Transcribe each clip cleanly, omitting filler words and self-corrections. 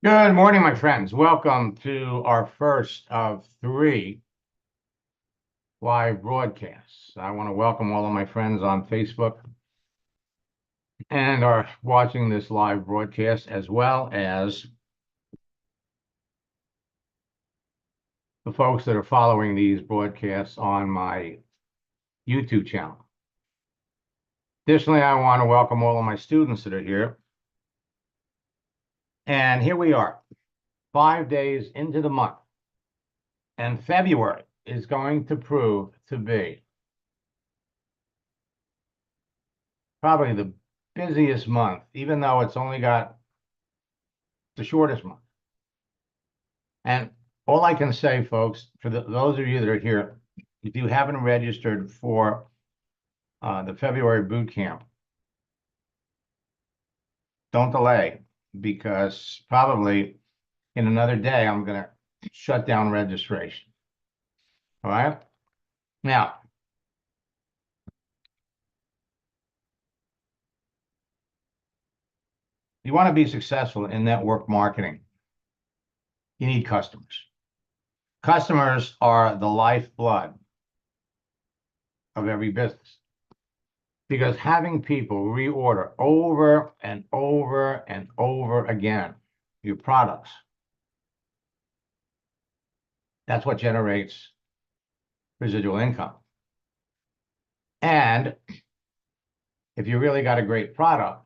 Good morning, my friends. Welcome to our first of 3 live broadcasts. I want to welcome all of my friends on Facebook and are watching this live broadcast, as well as the folks that are following these broadcasts on my YouTube channel. Additionally, I want to welcome all of my students that are here. And here we are, 5 days into the month. And February is going to prove to be probably the busiest month, even though it's only got the shortest month. And all I can say, folks, for those of you that are here, if you haven't registered for the February boot camp, don't delay, because probably in another day, I'm going to shut down registration. All right? Now, you want to be successful in network marketing, you need customers. Customers are the lifeblood of every business, because having people reorder over and over and over again your products, that's what generates residual income. And if you really got a great product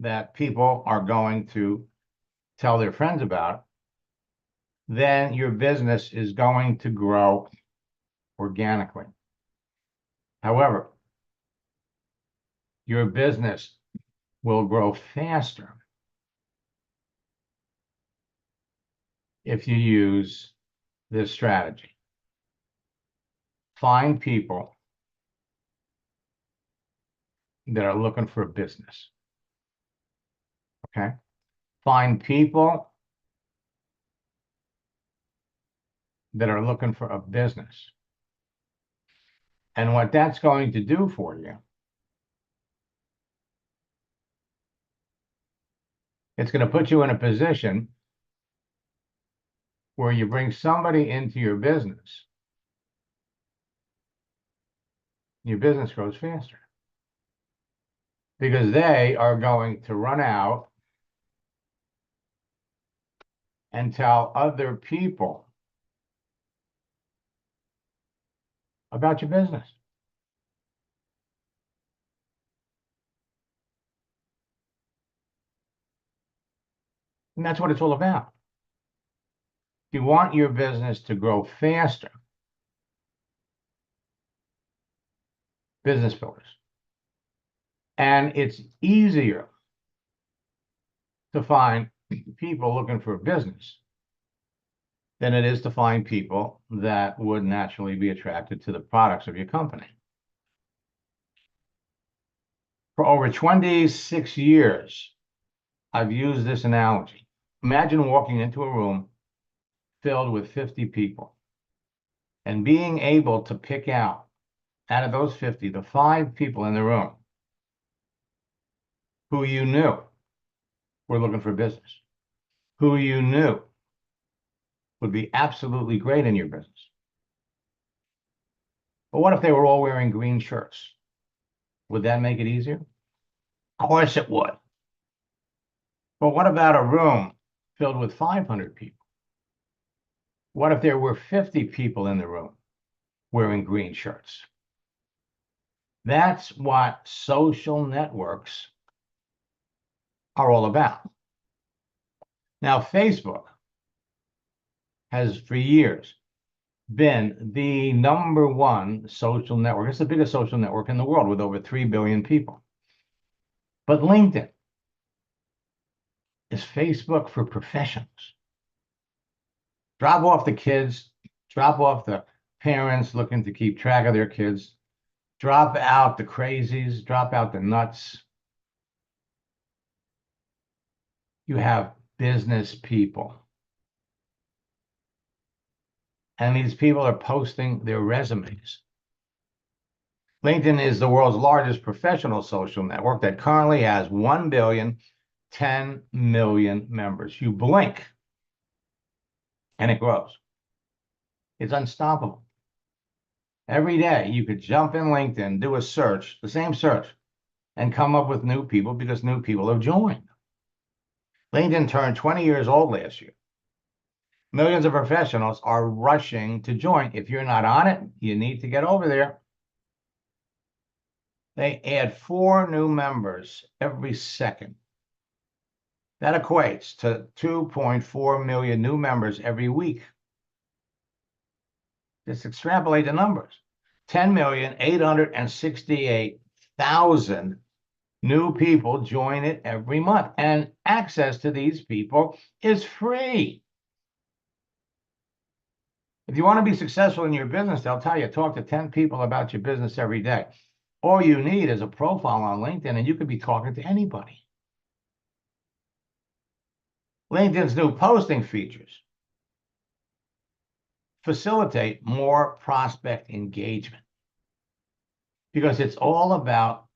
that people are going to tell their friends about, then your business is going to grow organically. However, your business will grow faster if you use this strategy. Find people that are looking for a business. Okay? Find people that are looking for a business. And what that's going to do for you, it's going to put you in a position where you bring somebody into your business grows faster, because they are going to run out and tell other people about your business. And that's what it's all about. If you want your business to grow faster, business builders. And it's easier to find people looking for a business than it is to find people that would naturally be attracted to the products of your company. For over 26 years, I've used this analogy. Imagine walking into a room filled with 50 people and being able to pick out of those 50, the 5 people in the room who you knew were looking for business, who you knew would be absolutely great in your business. But what if they were all wearing green shirts? Would that make it easier? Of course it would. But what about a room filled with 500 people? What if there were 50 people in the room wearing green shirts? That's what social networks are all about. Now, Facebook has for years been the #1 social network. It's the biggest social network in the world with over 3 billion people. But LinkedIn is Facebook for professionals. Drop off the kids, drop off the parents looking to keep track of their kids, drop out the crazies, drop out the nuts. You have business people. And these people are posting their resumes. LinkedIn is the world's largest professional social network that currently has 1 10 million members. You blink and it grows. It's unstoppable. Every day you could jump in LinkedIn, do a search, the same search, and come up with new people because new people have joined. LinkedIn turned 20 years old last year. Millions of professionals are rushing to join. If you're not on it, you need to get over there. They add 4 new members every second. That equates to 2.4 million new members every week. Just extrapolate the numbers. 10,868,000 new people join it every month. And access to these people is free. If you want to be successful in your business, they'll tell you, talk to 10 people about your business every day. All you need is a profile on LinkedIn, and you could be talking to anybody. LinkedIn's new posting features facilitate more prospect engagement because it's all about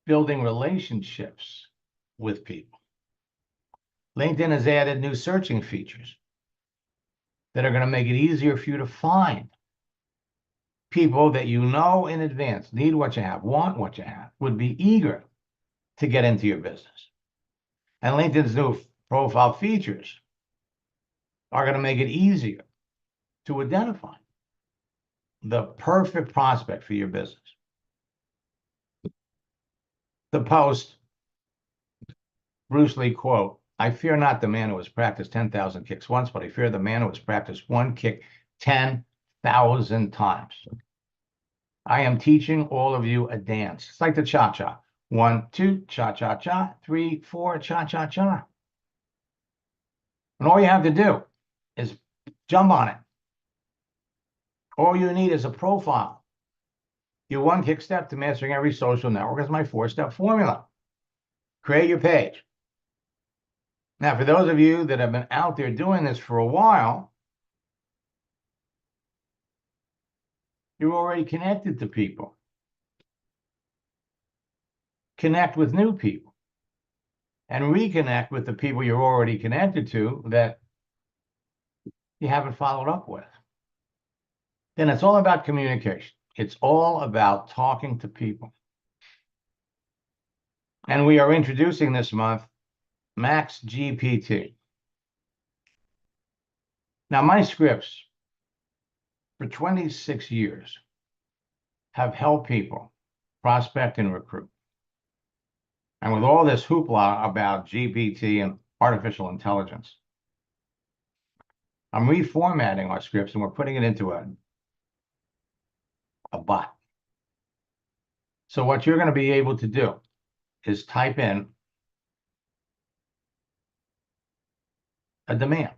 building relationships with people. LinkedIn has added new searching features that are going to make it easier for you to find people that you know in advance need what you have, want what you have, would be eager to get into your business. And LinkedIn's new profile features are going to make it easier to identify the perfect prospect for your business. The post, Bruce Lee quote, "I fear not the man who has practiced 10,000 kicks once, but I fear the man who has practiced one kick 10,000 times. I am teaching all of you a dance. It's like the cha-cha. 1, 2, cha-cha-cha, 3, 4, cha-cha-cha. And all you have to do is jump on it. All you need is a profile. Your one kick step to mastering every social network is my 4-step formula. Create your page. Now, for those of you that have been out there doing this for a while, you're already connected to people. Connect with new people and reconnect with the people you're already connected to that you haven't followed up with. Then it's all about communication. It's all about talking to people. And we are introducing this month Max GPT. Now, my scripts for 26 years have helped people prospect and recruit. And with all this hoopla about GPT and artificial intelligence, I'm reformatting our scripts and we're putting it into a bot. So what you're going to be able to do is type in a demand.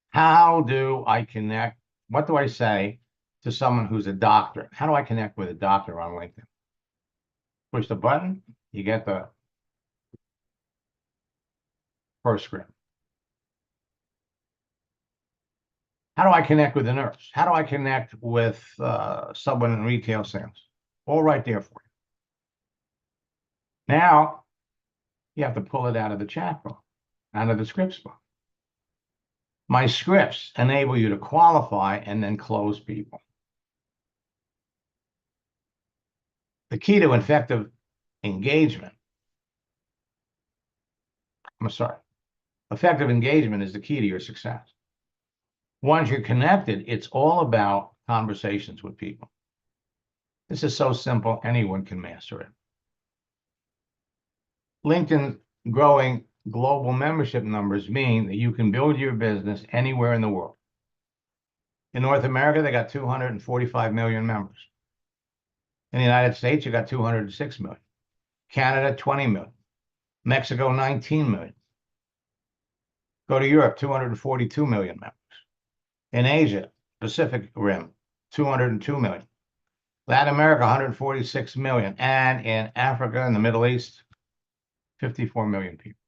How do I connect? What do I say to someone who's a doctor? How do I connect with a doctor on LinkedIn? Push the button, you get the first script. How do I connect with a nurse? How do I connect with someone in retail sales? All right there for you. Now, you have to pull it out of the chat book, out of the scripts book. My scripts enable you to qualify and then close people. The key to effective engagement, effective engagement is the key to your success. Once you're connected, it's all about conversations with people. This is so simple, anyone can master it. LinkedIn growing global membership numbers mean that you can build your business anywhere in the world. In North America, they got 245 million members. In the United States, you got 206 million. Canada, 20 million. Mexico, 19 million. Go to Europe, 242 million members. In Asia, Pacific Rim, 202 million. Latin America, 146 million. And in Africa and the Middle East, 54 million people.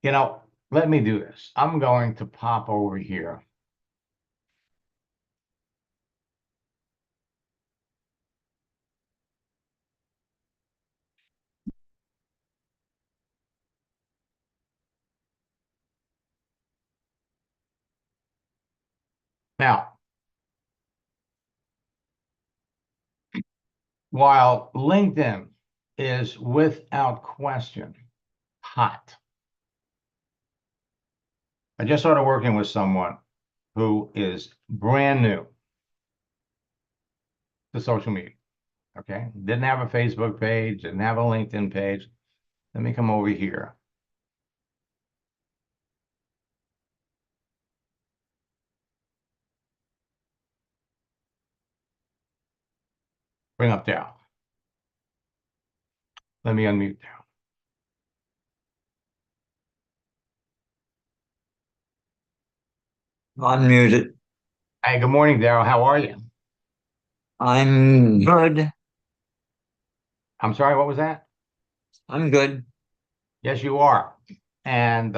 You know, let me do this. I'm going to pop over here. Now, while LinkedIn is without question hot, I just started working with someone who is brand new to social media. Okay. Didn't have a Facebook page, didn't have a LinkedIn page. Let me come over here. Bring up down. Let me unmute down. Unmuted. Hey, good morning, Daryl. How are you? I'm good. I'm sorry, what was that? I'm good. Yes, you are. And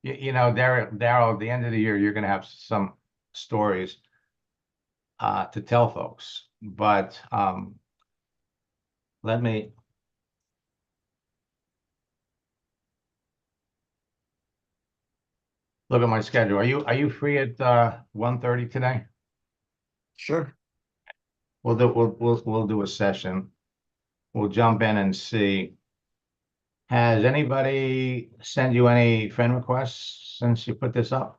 you know, Daryl, at the end of the year, you're going to have some stories to tell folks. But let me look at my schedule. Are you free at 1:30 today? Sure. We'll do a session. We'll jump in and see. Has anybody sent you any friend requests since you put this up?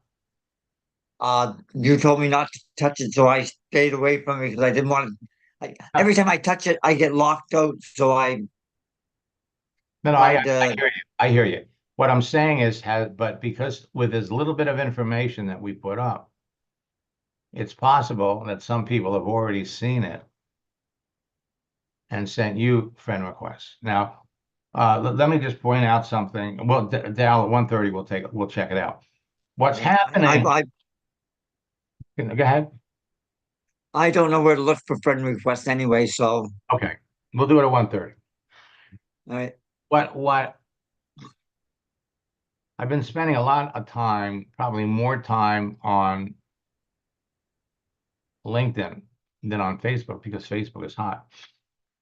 You told me not to touch it, so I stayed away from it because I didn't want to. No, Every time I touch it, I get locked out. So I no, I tried to. hear you. I hear you. What I'm saying is, but because with this little bit of information that we put up, it's possible that some people have already seen it and sent you friend requests. Now, let me just point out something. Well, Dal, at 1:30, we'll check it out. What's Yeah, I, happening? I, Go ahead. I don't know where to look for friend requests anyway. So, Okay, we'll do it at 1:30. all right. What I've been spending a lot of time, probably more time on LinkedIn than on Facebook because Facebook is hot.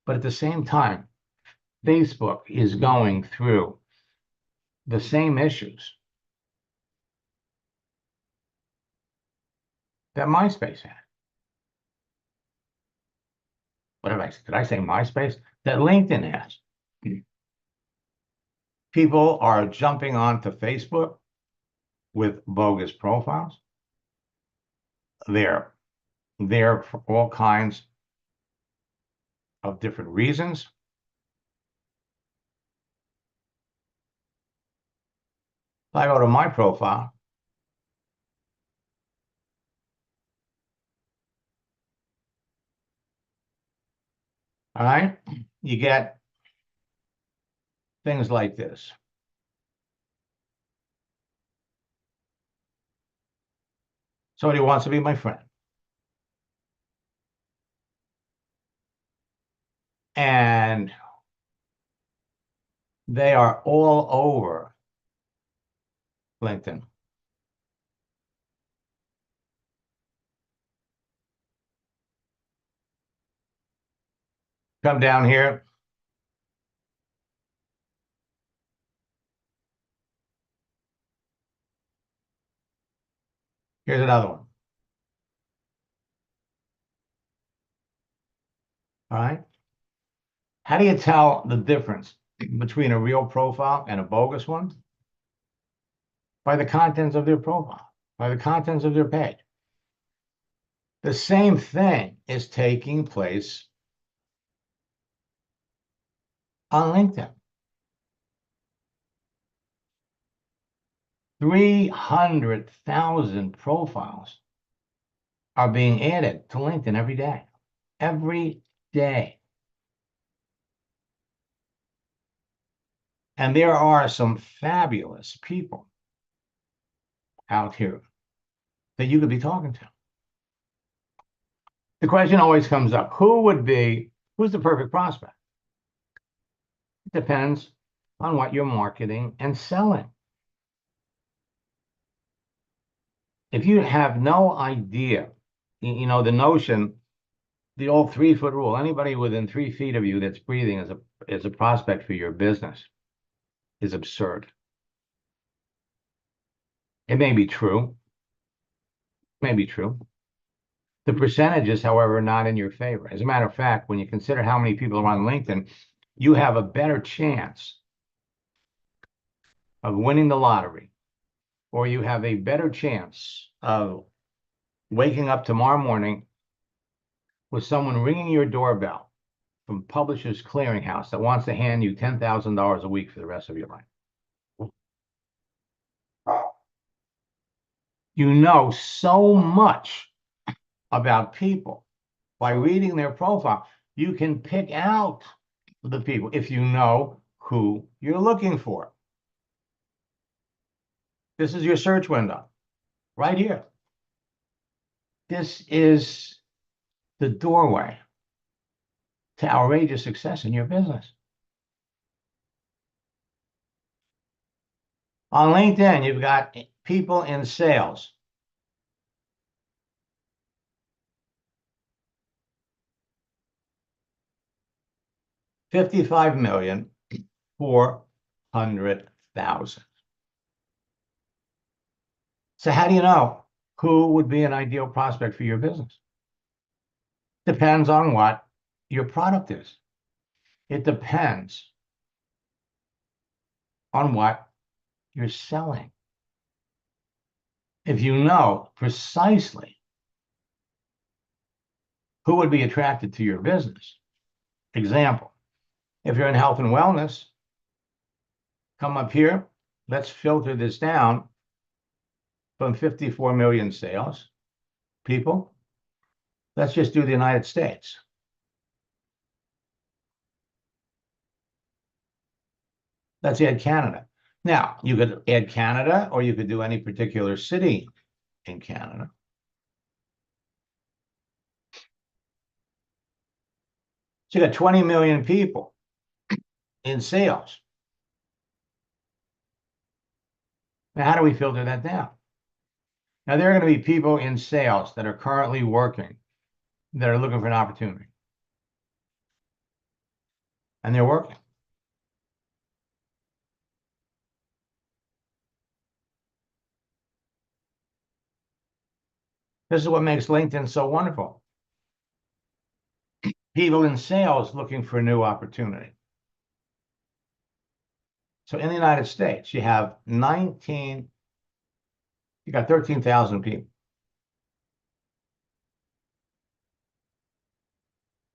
But at the same time, Facebook is going through the same issues that MySpace had. Did I say MySpace? That LinkedIn has. People are jumping onto Facebook with bogus profiles. They're there for all kinds of different reasons. If I go to my profile, all right, you get things like this. Somebody wants to be my friend. And they are all over LinkedIn. Come down here. Here's another one. All right. How do you tell the difference between a real profile and a bogus one? By the contents of their profile, by the contents of their page. The same thing is taking place on LinkedIn. 300,000 profiles are being added to LinkedIn every day. Every day. And there are some fabulous people out here that you could be talking to. The question always comes up, who's the perfect prospect? It depends on what you're marketing and selling. If you have no idea, you know, the notion, the old 3-foot rule, anybody within 3 feet of you that's breathing is a prospect for your business is absurd. It may be true, may be true. The percentages, however, are not in your favor. As a matter of fact, when you consider how many people are on LinkedIn, you have a better chance of winning the lottery, or you have a better chance of waking up tomorrow morning with someone ringing your doorbell from Publishers Clearinghouse that wants to hand you $10,000 a week for the rest of your life. You know so much about people by reading their profile. You can pick out the people if you know who you're looking for. This is your search window right here. This is the doorway to outrageous success in your business. On LinkedIn, you've got people in sales. $55,400,000. So how do you know who would be an ideal prospect for your business? Depends on what your product is. It depends on what you're selling. If you know precisely who would be attracted to your business, example, if you're in health and wellness, come up here, let's filter this down from 54 million sales people. Let's just do the United States. Let's add Canada. Now, you could add Canada, or you could do any particular city in Canada. So you got 20 million people in sales. Now, how do we filter that down? Now, there are going to be people in sales that are currently working, that are looking for an opportunity. And they're working. This is what makes LinkedIn so wonderful. People in sales looking for a new opportunity. So in the United States, you have 13,000 people.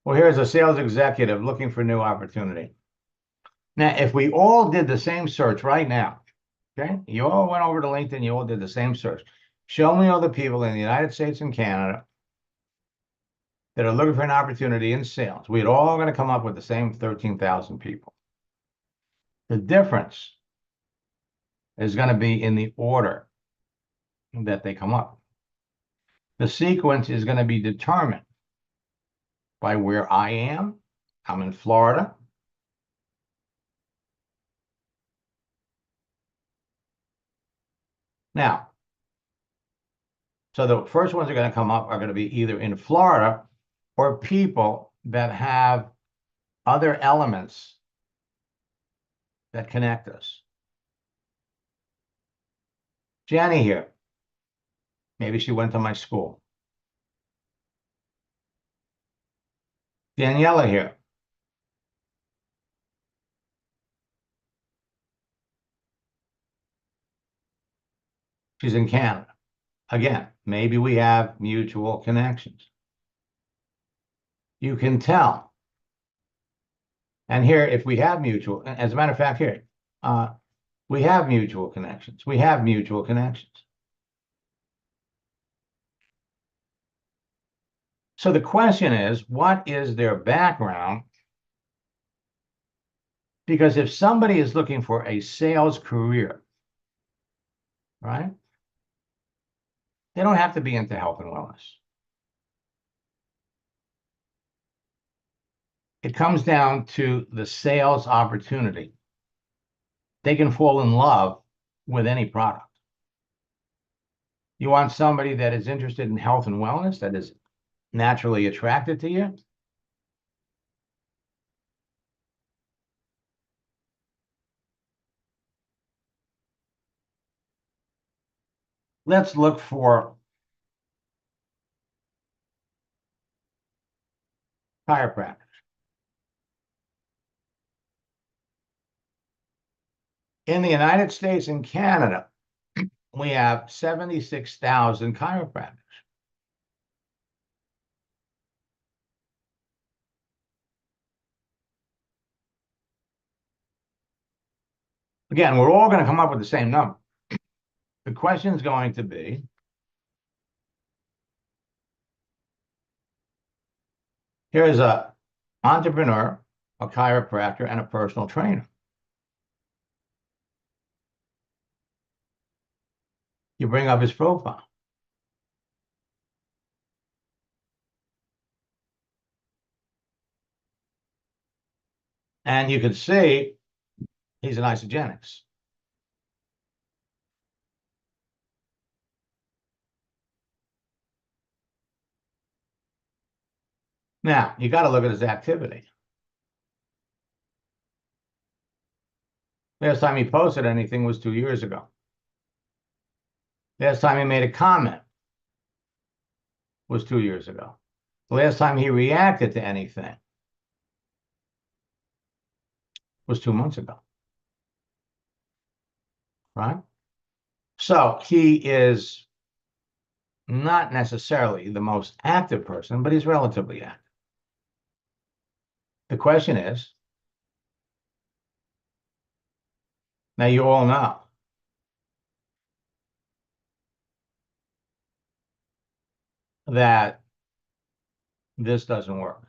Well, here's a sales executive looking for new opportunity. Now, if we all did the same search right now, okay, you all went over to LinkedIn, you all did the same search. Show me all the people in the United States and Canada that are looking for an opportunity in sales. We're all going to come up with the same 13,000 people. The difference is going to be in the order that they come up. The sequence is going to be determined by where I am. I'm in Florida. Now, so the first ones that are going to come up are going to be either in Florida or people that have other elements that connect us. Jenny here. Maybe she went to my school. Daniela here. She's in Canada. Again, maybe we have mutual connections. You can tell. And here, if we have mutual, as a matter of fact, here, we have mutual connections. We have mutual connections. So the question is, what is their background? Because if somebody is looking for a sales career, right? They don't have to be into health and wellness. It comes down to the sales opportunity. They can fall in love with any product. You want somebody that is interested in health and wellness, that is naturally attracted to you? Let's look for chiropractors. In the United States and Canada, we have 76,000 chiropractors. Again, we're all going to come up with the same number. The question is going to be, here's a entrepreneur, a chiropractor, and a personal trainer. You bring up his profile. And you can see he's an Isagenix. Now, you got to look at his activity. Last time he posted anything was 2 years ago. Last time he made a comment was 2 years ago. The last time he reacted to anything was 2 months ago. Right? So he is not necessarily the most active person, but he's relatively active. The question is, now you all know that this doesn't work.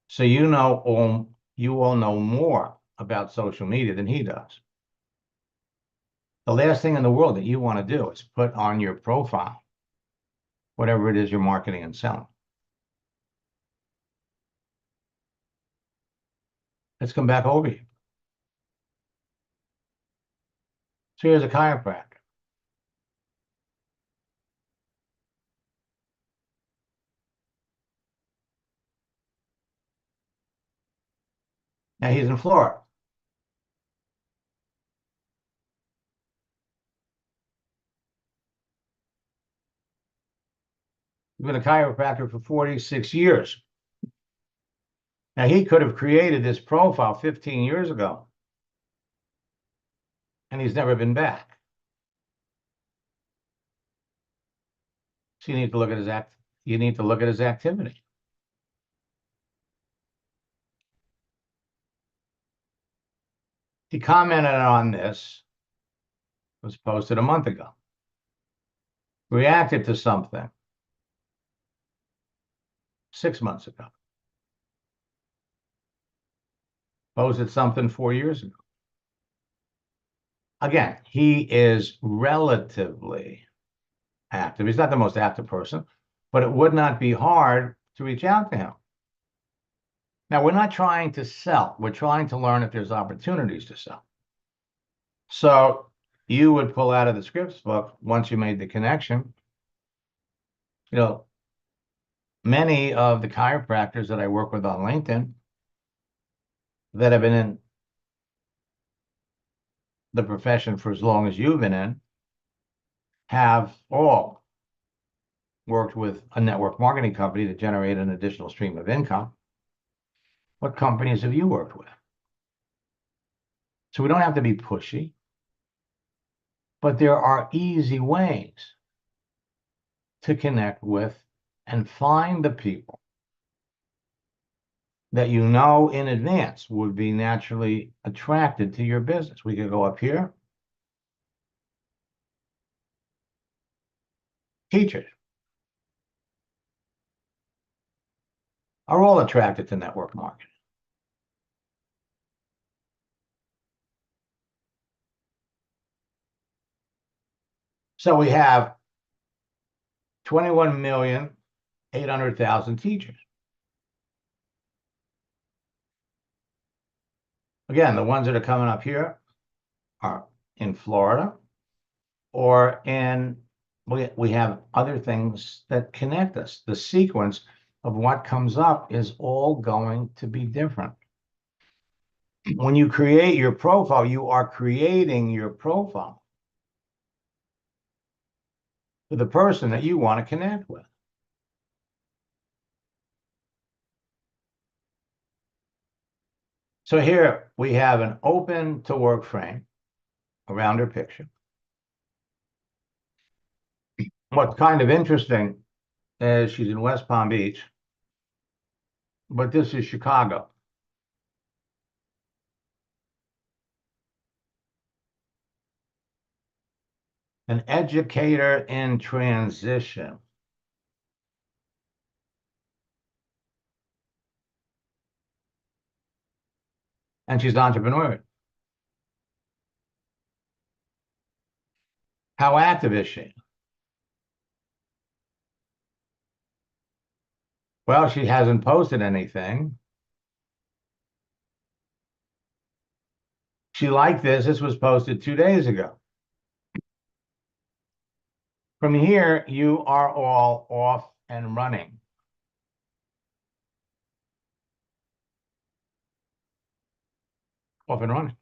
So you all know more about social media than he does. The last thing in the world that you want to do is put on your profile whatever it is you're marketing and selling. Let's come back over here. So here's a chiropractor. Now he's in Florida. He's been a chiropractor for 46 years. Now he could have created this profile 15 years ago, and he's never been back. So you need to look at his activity. He commented on this, was posted a month ago. Reacted to something 6 months ago. Posted something 4 years ago. Again, he is relatively active. He's not the most active person, but it would not be hard to reach out to him. Now, we're not trying to sell. We're trying to learn if there's opportunities to sell. So you would pull out of the scripts book once you made the connection. You know, many of the chiropractors that I work with on LinkedIn that have been in the profession for as long as you've been in have all worked with a network marketing company to generate an additional stream of income. What companies have you worked with? So we don't have to be pushy, but there are easy ways to connect with and find the people that you know in advance would be naturally attracted to your business. We could go up here. Teachers are all attracted to network marketing. So we have 21,800,000 teachers. Again, the ones that are coming up here are in Florida, or we have other things that connect us. The sequence of what comes up is all going to be different. When you create your profile, you are creating your profile for the person that you want to connect with. So here we have an open to work frame around her picture. What's kind of interesting is she's in West Palm Beach, but this is Chicago. An educator in transition. And she's entrepreneurial. How active is she? Well, she hasn't posted anything. She liked this. This was posted 2 days ago. From here, you are all off and running. Off and running.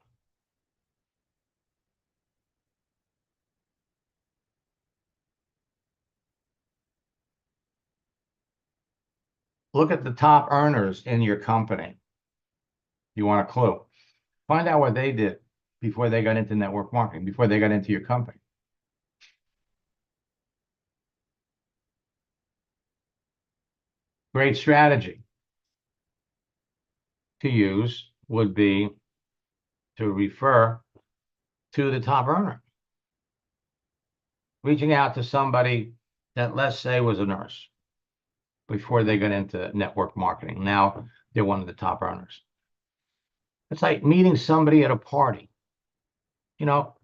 Look at the top earners in your company. You want a clue? Find out what they did before they got into network marketing, before they got into your company. Great strategy to use would be to refer to the top earner. Reaching out to somebody that, let's say, was a nurse before they got into network marketing. Now they're one of the top earners. It's like meeting somebody at a party. You know,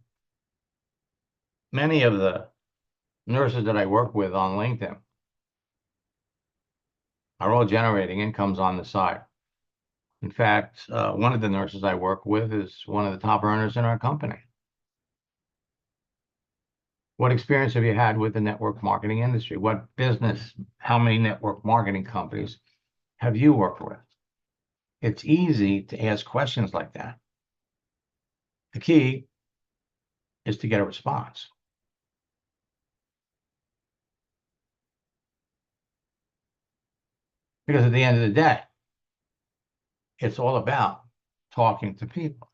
many of the nurses that I work with on LinkedIn are all generating incomes on the side. In fact, one of the nurses I work with is one of the top earners in our company. What experience have you had with the network marketing industry? What business, how many network marketing companies have you worked with? It's easy to ask questions like that. The key is to get a response. Because at the end of the day, it's all about talking to people.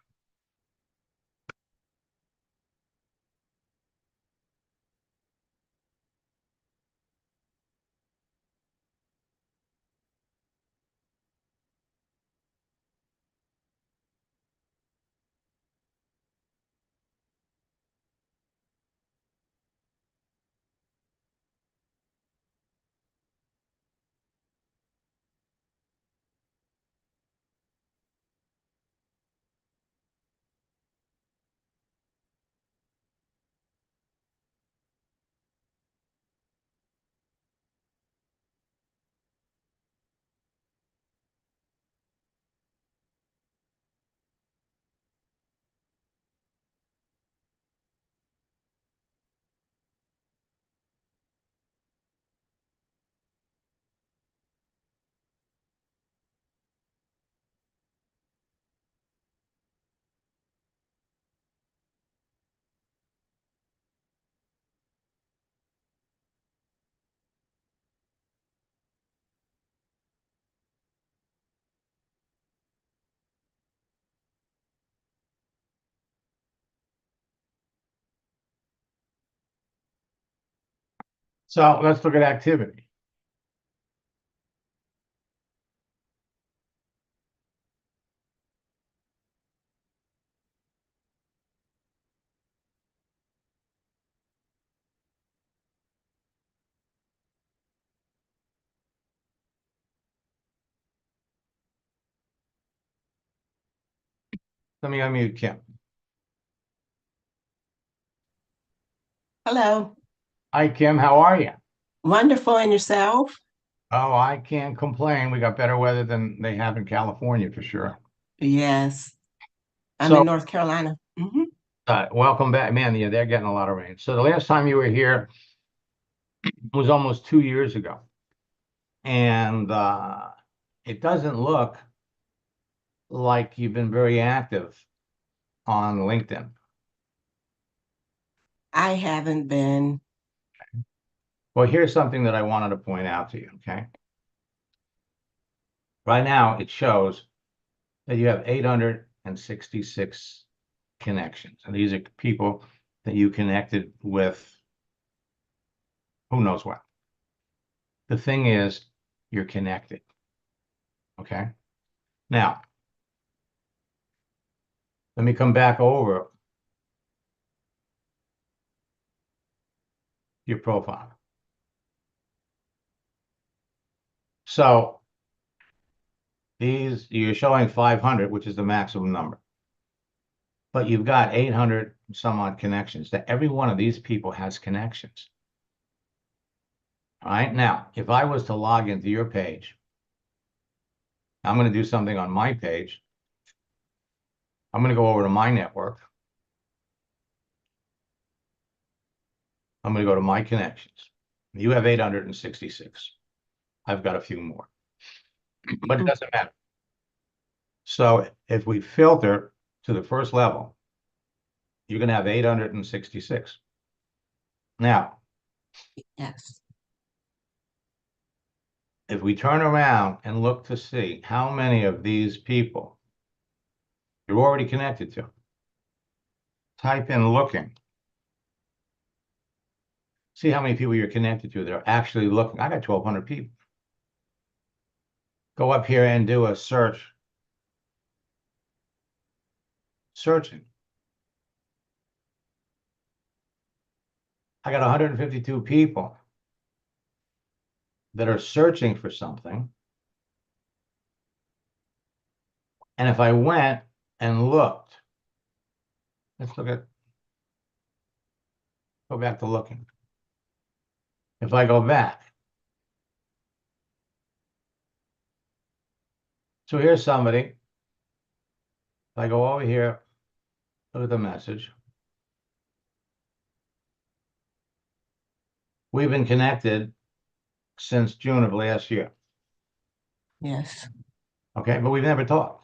So let's look at activity. Let me unmute Kim. Hello. Hi, Kim. How are you? Wonderful. And yourself? Oh, I can't complain. We got better weather than they have in California for sure. Yes. I'm So, in North Carolina. welcome back, man. Yeah, they're getting a lot of rain. So the last time you were here was almost 2 years ago, and it doesn't look like you've been very active on LinkedIn. I haven't been. Well, here's something that I wanted to point out to you, okay? Right now, it shows that you have 866 connections. And these are people that you connected with who knows what. The thing is, you're connected. Okay? Now, let me come back over your profile. So you're showing 500, which is the maximum number. But you've got 800 some odd connections. That every one of these people has connections. All right. Now, if I was to log into your page, I'm going to do something on my page. I'm going to go over to my network. I'm going to go to my connections. You have 866. I've got a few more, but it doesn't matter. So if we filter to the first level, you're going to have 866. Now, Yes. if we turn around and look to see how many of these people you're already connected to, type in looking. See how many people you're connected to that are actually looking. I got 1,200 people. Go up here and do a search. Searching. I got 152 people that are searching for something. And if I went and looked, let's go back to looking. If I go back, so here's somebody. If I go over here, look at the message. We've been connected since June of last year. Yes. Okay, but we've never talked.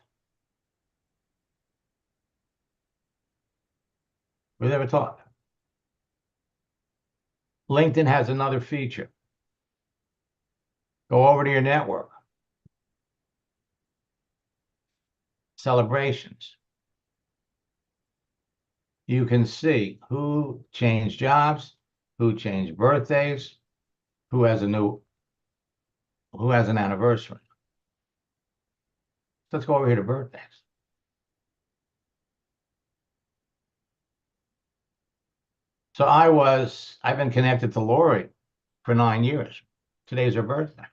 We've never talked. LinkedIn has another feature. Go over to your network. Celebrations. You can see who changed jobs, who changed birthdays, who has an anniversary. Let's go over here to birthdays. So I've been connected to Lori for 9 years. Today's her birthday.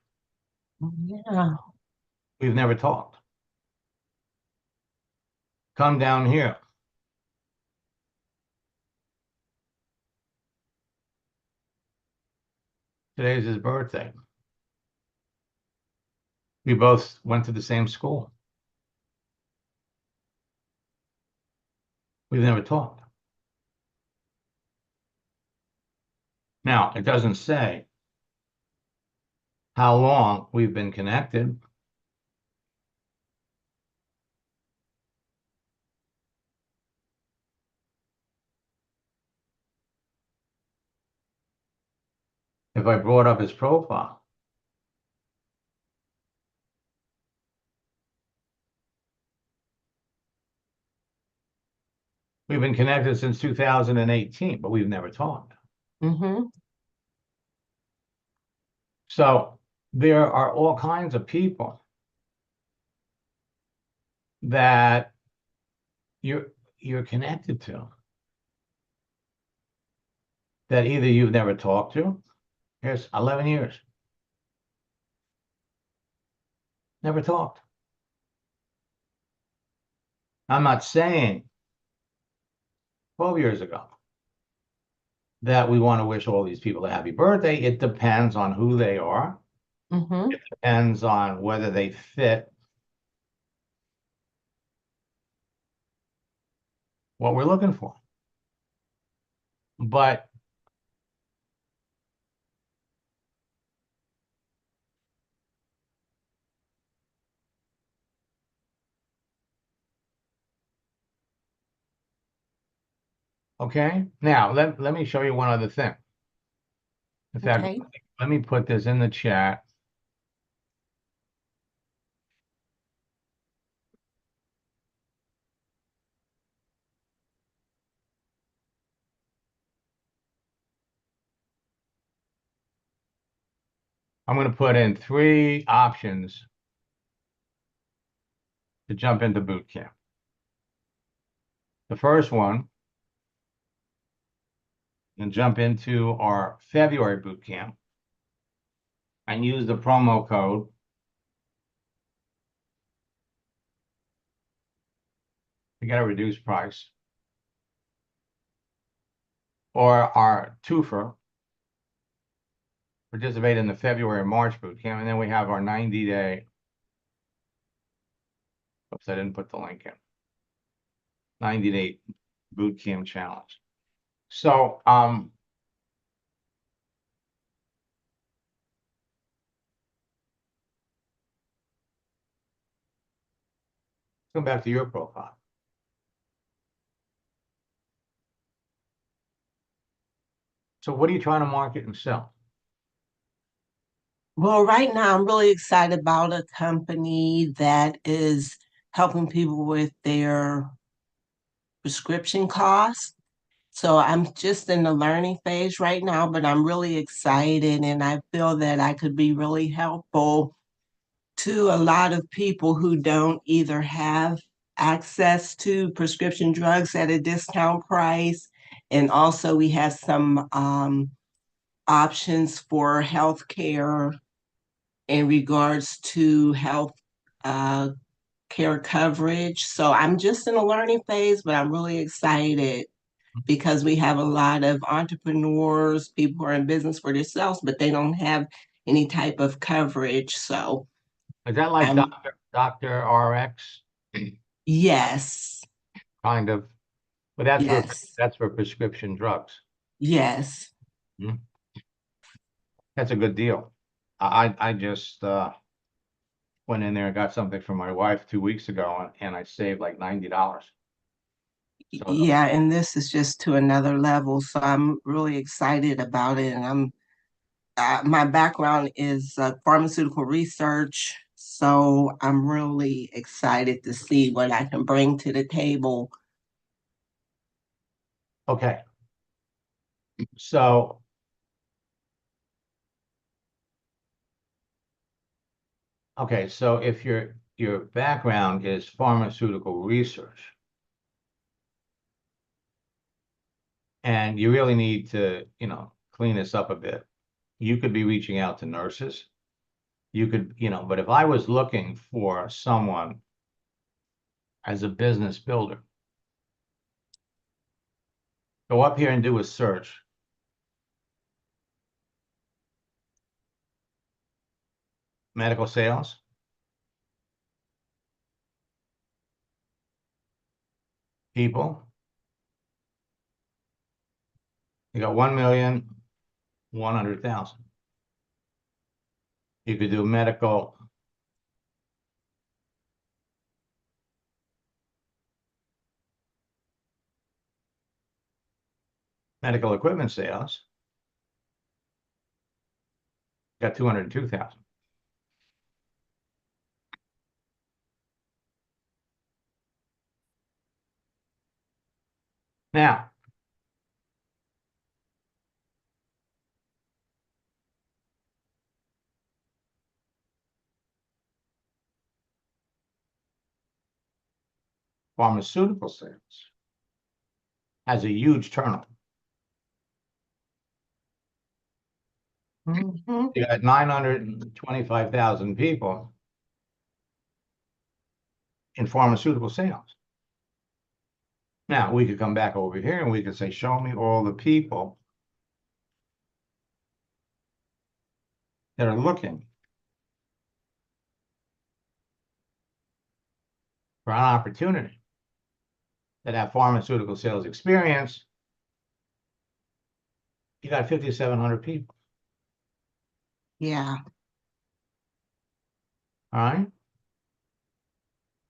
Yeah. We've never talked. Come down here. Today's his birthday. We both went to the same school. We've never talked. Now, it doesn't say how long we've been connected. If I brought up his profile, we've been connected since 2018, but we've never talked. Mm-hmm. So there are all kinds of people that you're connected to that either you've never talked to. Here's 11 years. Never talked. I'm not saying 12 years ago that we want to wish all these people a happy birthday. It depends on who they are. Mm-hmm. It depends on whether they fit what we're looking for. But okay, now let me show you one other thing. In fact, Okay. let me put this in the chat. I'm going to put in 3 options to jump into boot camp. The first one, and jump into our February boot camp and use the promo code to get a reduced price, or our twofer, participate in the February and March boot camp, and then we have our 90-day. Oops, I didn't put the link in. 90-day boot camp challenge. So, go back to your profile. So what are you trying to market and sell? Well, right now I'm really excited about a company that is helping people with their prescription costs. So I'm just in the learning phase right now, but I'm really excited and I feel that I could be really helpful to a lot of people who don't either have access to prescription drugs at a discount price. And also we have some options for healthcare in regards to health care coverage. So I'm just in a learning phase, but I'm really excited because we have a lot of entrepreneurs, people who are in business for themselves, but they don't have any type of coverage. So Is that like I'm, Dr. RX? yes, Kind of, but yes, that's for prescription drugs. yes. Hmm. That's a good deal. I just went in there and got something for my wife 2 weeks ago, and I saved like $90. So Yeah, and this is just to another level. So I'm really excited about it. And my background is pharmaceutical research. So I'm really excited to see what I can bring to the table. okay, so so if your background is pharmaceutical research, and you really need to, clean this up a bit, you could be reaching out to nurses. You could, but if I was looking for someone as a business builder, go up here and do a search. Medical sales. People. You got 1,100,000. You could do medical equipment sales. Got 202,000. Now, pharmaceutical sales has a huge turnover. Mhm. You got 925,000 people in pharmaceutical sales. Now, we could come back over here and we could say, show me all the people that are looking for an opportunity, that have pharmaceutical sales experience. You got 5,700 people. Yeah. All right.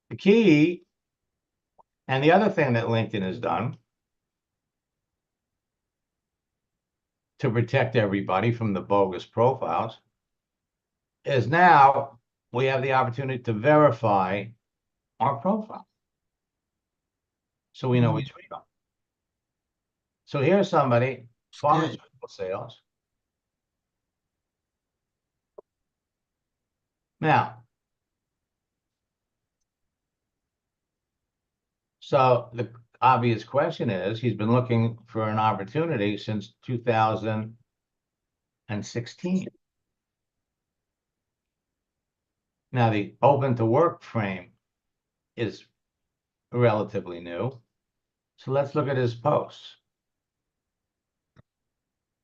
The key, and the other thing that LinkedIn has done to protect everybody from the bogus profiles, is now we have the opportunity to verify our profile, so we know it's real. So here's somebody, Good. pharmaceutical sales, Now, so the obvious question is, he's been looking for an opportunity since 2016. Now, the open to work frame is relatively new. So let's look at his posts.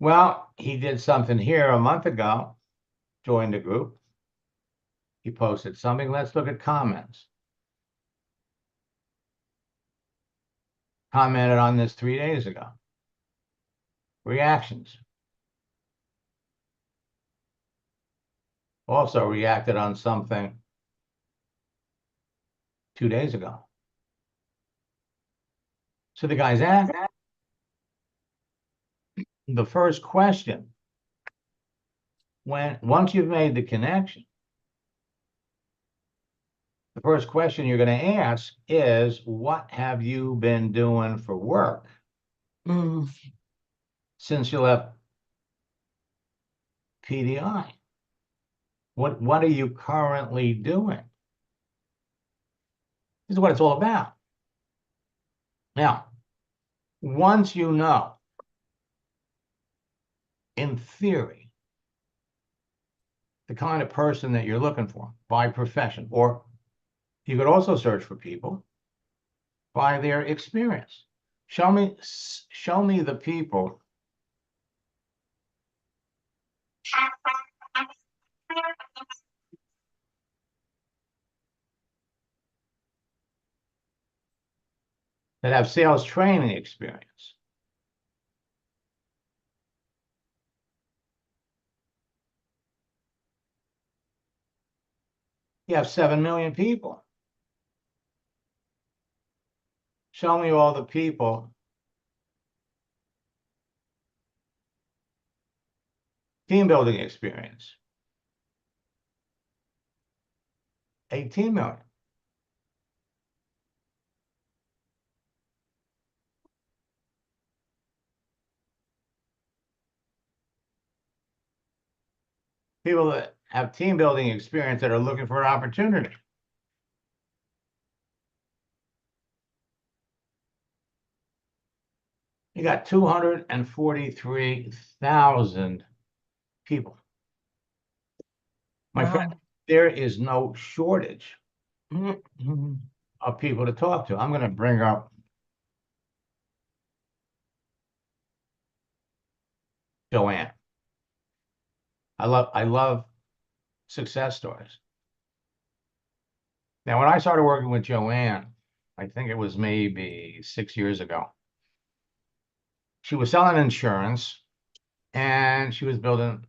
Well, he did something here a month ago, joined a group. He posted something. Let's look at comments. Commented on this 3 days ago. Reactions. Also reacted on something 2 days ago. So the guy's asked. The first question, once you've made the connection, the first question you're going to ask is, what have you been doing for work since you left PDI? What are you currently doing? This is what it's all about. Now, once you know, in theory, the kind of person that you're looking for by profession, or you could also search for people by their experience. Show me the people that have sales training experience. You have 7 million people. Show me all the people team building experience. 18 million. People that have team building experience that are looking for an opportunity. You got 243,000 people. My friend, there is no shortage of people to talk to. I'm going to bring up Joanne. I love success stories. Now, when I started working with Joanne, I think it was maybe 6 years ago, she was selling insurance and she was building,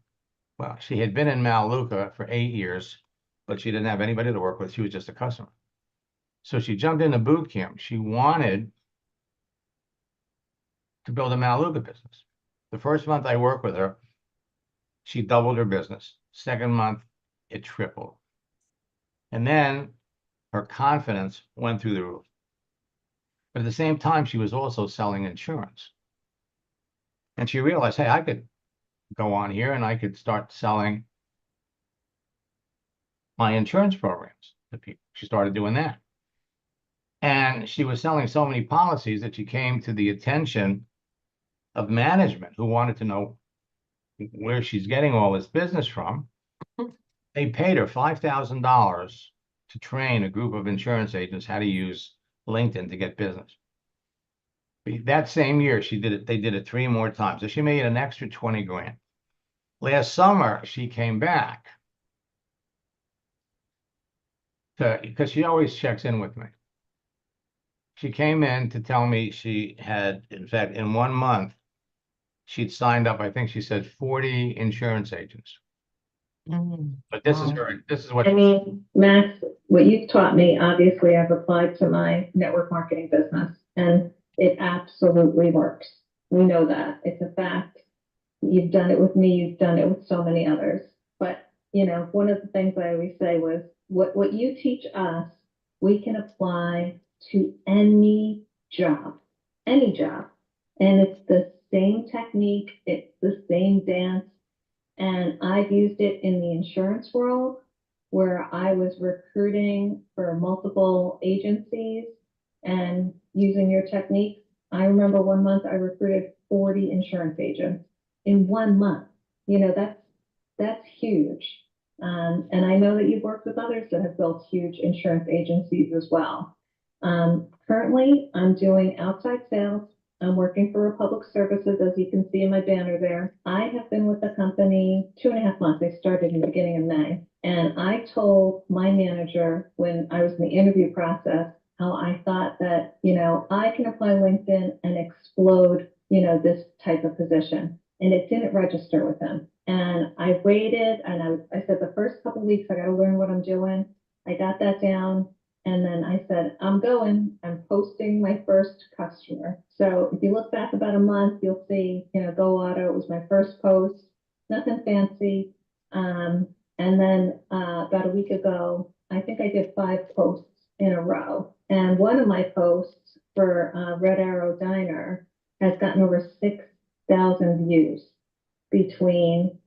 well, she had been in Melaleuca for 8 years, but she didn't have anybody to work with. She was just a customer. So she jumped into boot camp. She wanted to build a Melaleuca business. The first month I worked with her, she doubled her business. Second month, it tripled. And then her confidence went through the roof. But at the same time, she was also selling insurance. And she realized, hey, I could go on here and I could start selling my insurance programs to people. She started doing that. And she was selling so many policies that she came to the attention of management who wanted to know where she's getting all this business from. They paid her $5,000 to train a group of insurance agents how to use LinkedIn to get business. That same year, they did it 3 more times. So she made an extra 20 grand. Last summer, she came back because she always checks in with me. She came in to tell me she had, in fact, in 1 month, she'd signed up, I think she said 40 insurance agents. But this is what I mean, Max, what you've taught me, obviously I've applied to my network marketing business and it absolutely works. We know that. It's a fact. You've done it with me, you've done it with so many others. But, you know, one of the things I always say was what you teach us, we can apply to any job. And it's the same technique, it's the same dance. And I've used it in the insurance world. where I was recruiting for multiple agencies and using your techniques. I remember one month I recruited 40 insurance agents in 1 month. You know, that's huge. And I know that you've worked with others that have built huge insurance agencies as well. Currently, I'm doing outside sales. I'm working for Republic Services, as you can see in my banner there. I have been with the company 2.5 months. I started in the beginning of May. And I told my manager when I was in the interview process how I thought that, you know, I can apply LinkedIn and explode, you know, this type of position. And it didn't register with him. And I waited and I said the first couple of weeks, I got to learn what I'm doing. I got that down. And then I said, I'm posting my first customer. So if you look back about a month, you'll see, you know, Go Auto was my first post, nothing fancy. And then about a week ago, I think I did 5 posts in a row. And one of my posts for Red Arrow Diner has gotten over 6,000 views between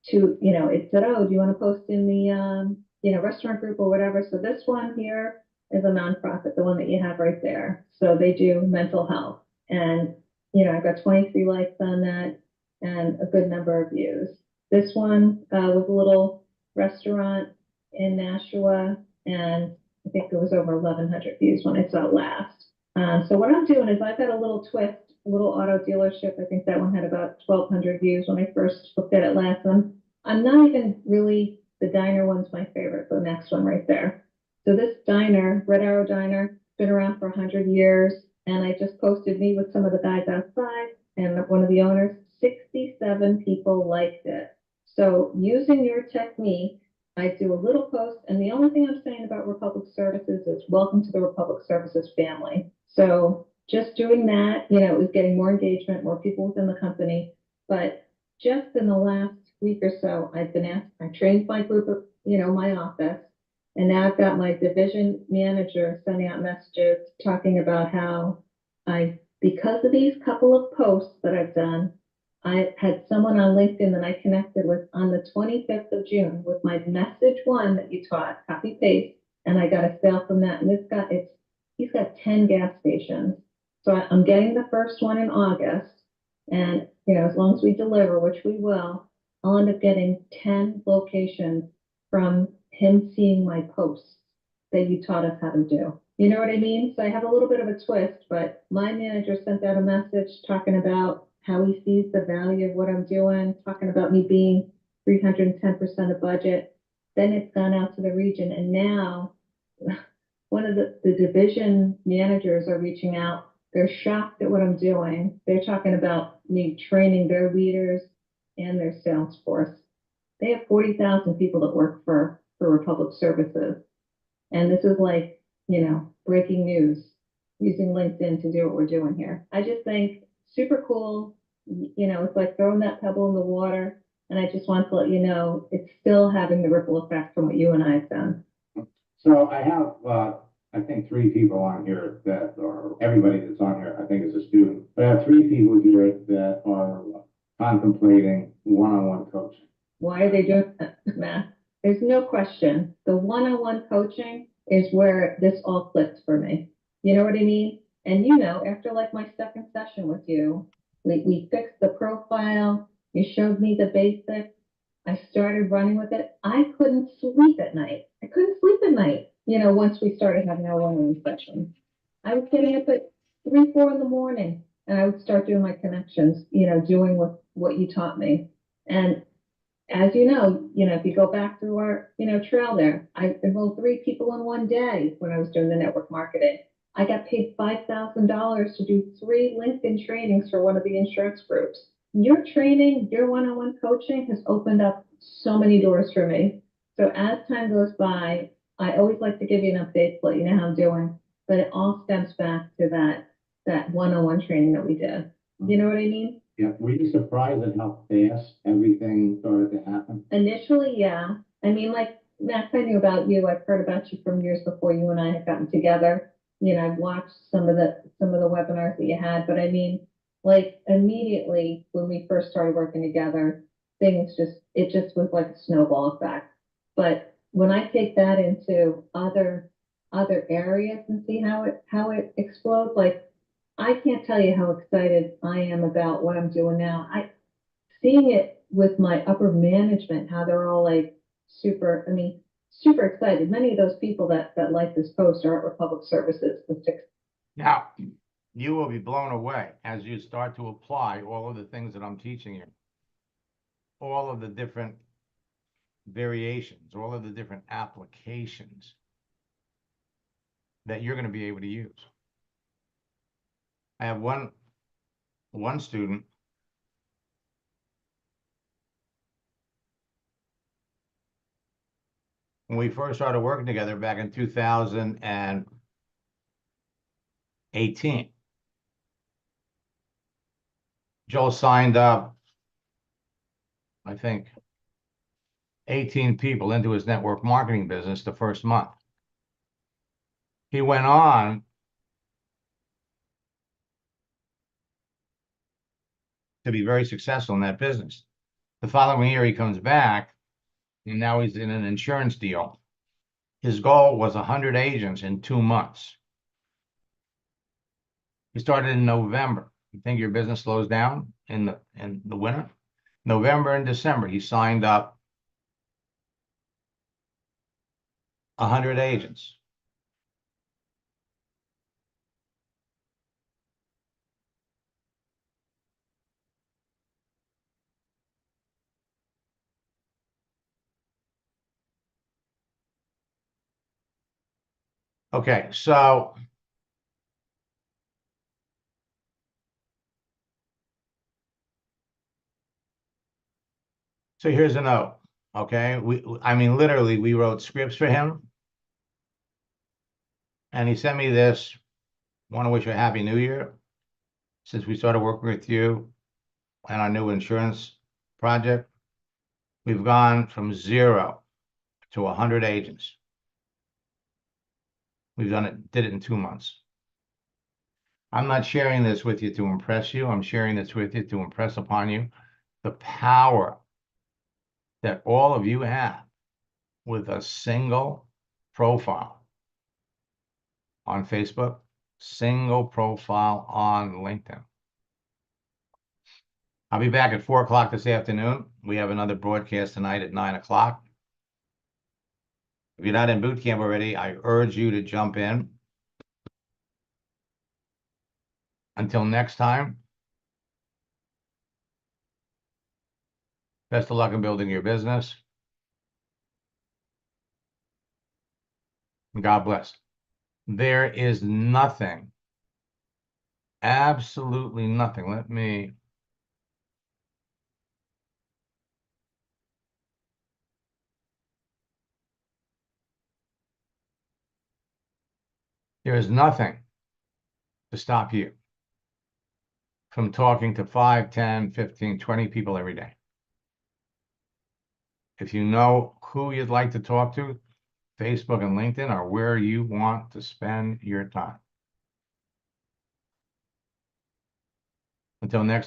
two, you know, it said, oh, do you want to post in the, you know, restaurant group or whatever? So this one here is a nonprofit, the one that you have right there. So they do mental health. And, you know, I got 23 likes on that and a good number of views. This one was a little restaurant in Nashua, and I think it was over 1,100 views when I saw it last. So what I'm doing is I've got a little twist, a little auto dealership. I think that one had about 1,200 views when I first looked at it last time. I'm not even really, the diner one's my favorite, the next one right there. So this diner, Red Arrow Diner, been around for 100 years. And I just posted me with some of the guys outside and one of the owners, 67 people liked it. So using your technique, I do a little post, and the only thing I'm saying about Republic Services is welcome to the Republic Services family. So just doing that, you know, it was getting more engagement, more people within the company. But just in the last week or so, I've been asked, I trained my group of, you know, my office, and now I've got my division manager sending out messages talking about how because of these couple of posts that I've done, I had someone on LinkedIn that I connected with on the 25th of June with my message one that you taught, copy paste, and I got a sale from that. And he's got 10 gas stations. So I'm getting the first one in August, and you know, as long as we deliver, which we will, I'll end up getting 10 locations from him seeing my posts that you taught us how to do. You know what I mean? So I have a little bit of a twist, but my manager sent out a message talking about how he sees the value of what I'm doing, talking about me being 310% of budget. Then it's gone out to the region, and now one of the division managers are reaching out. They're shocked at what I'm doing. They're talking about me training their leaders and their sales force. They have 40,000 people that work for Republic Services. And this is like, you know, breaking news, using LinkedIn to do what we're doing here. I just think super cool. You know, it's like throwing that pebble in the water. And I just want to let you know, it's still having the ripple effect from what you and I have done. So I have, I think 3 people on here that are, everybody that's on here, I think is a student. But I have 3 people here that are contemplating one-on-one coaching. Why are they doing that, Matt? There's no question. The one-on-one coaching is where this all clicked for me. You know what I mean? And you know, after like my second session with you, we fixed the profile. You showed me the basics. I started running with it. I couldn't sleep at night. You know, once we started having our one-on-one sessions, I was getting up at 3, 4 in the morning, and I would start doing my connections, you know, doing what you taught me. And as you know, if you go back through our, trail there, I enrolled 3 people in one day when I was doing the network marketing. I got paid $5,000 to do 3 LinkedIn trainings for one of the insurance groups. Your training, your one-on-one coaching has opened up so many doors for me. So as time goes by, I always like to give you an update to let you know how I'm doing, but it all stems back to that one-on-one training that we did. You know what I mean? Yeah. Were you surprised at how fast everything started to happen? Initially, yeah. I mean, like, Max, I knew about you. I've heard about you from years before you and I had gotten together. I've watched some of the webinars that you had, but I mean, like, immediately when we first started working together, it just was like a snowball effect. But when I take that into other areas and see how it explodes, like I can't tell you how excited I am about what I'm doing now. Seeing it with my upper management, how they're all like super excited. Many of those people that like this post are at public services. Now, you will be blown away as you start to apply all of the things that I'm teaching you, all of the different variations, all of the different applications that you're going to be able to use. I have one student when we first started working together back in 2018. Joel signed up, I think, 18 people into his network marketing business the first month. He went on to be very successful in that business. The following year, he comes back, and now he's in an insurance deal. His goal was 100 agents in 2 months. He started in November. You think your business slows down in the winter? November and December, he signed up 100 agents. Okay, so here's a note. Okay, I mean, literally, we wrote scripts for him, and he sent me this. Want to wish you a happy new year. Since we started working with you and our new insurance project, we've gone from 0 to 100 agents. Did it in 2 months. I'm not sharing this with you to impress you. I'm sharing this with you to impress upon you the power that all of you have with a single profile on Facebook, single profile on LinkedIn. I'll be back at 4 o'clock this afternoon. We have another broadcast tonight at 9 o'clock. If you're not in boot camp already, I urge you to jump in. Until next time, best of luck in building your business. God bless. There is nothing, absolutely nothing. There is nothing to stop you from talking to 5, 10, 15, 20 people every day. If you know who you'd like to talk to, Facebook and LinkedIn are where you want to spend your time. Until next